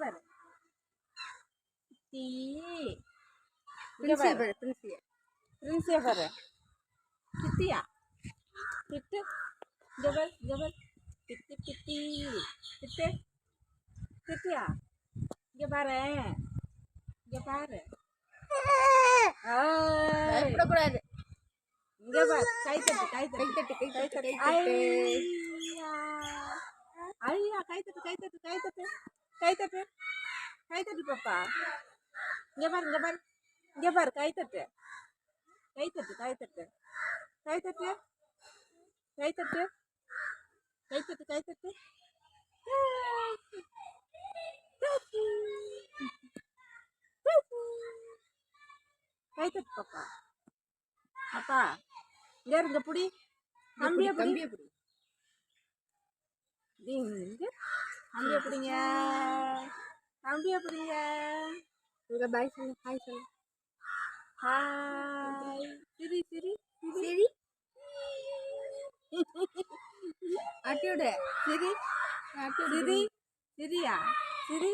பாரு டீ பிரின்சியா பாரு கிட்டியா கிட்டு ஜபல் ஜபல் கிட்டு கிட்டி கிட்டு கிட்டியா இங்க பாரு இங்க பாரு பயப்படக்கூடாது இங்க பாரு கை தட்டு கை தட்டு கை தட்டு கை தட்டு ஐயா ஐயா கை தட்டு கை தட்டு கை தட்டு கை தட்டு கை தட்டு பாப்பா இங்க பாரு இங்க பாரு இங்க பாரு கை தட்டு கை தட்டு கை தட்டு கை தட்டு கை தட்டு கை தட்டு கை தட்டு கை தட்டு பாப்பா அப்பா இங்க இருங்க புடி கம்பிய புடி இங்க கம்பிய புடிங்க கம்பிய புடிங்க இங்க பாய் சொல்லு ஹாய் சொல்லு ஹாய் சிரி சிரி சிரி அட்டியோட சிரி சிரி சிரியா சிரி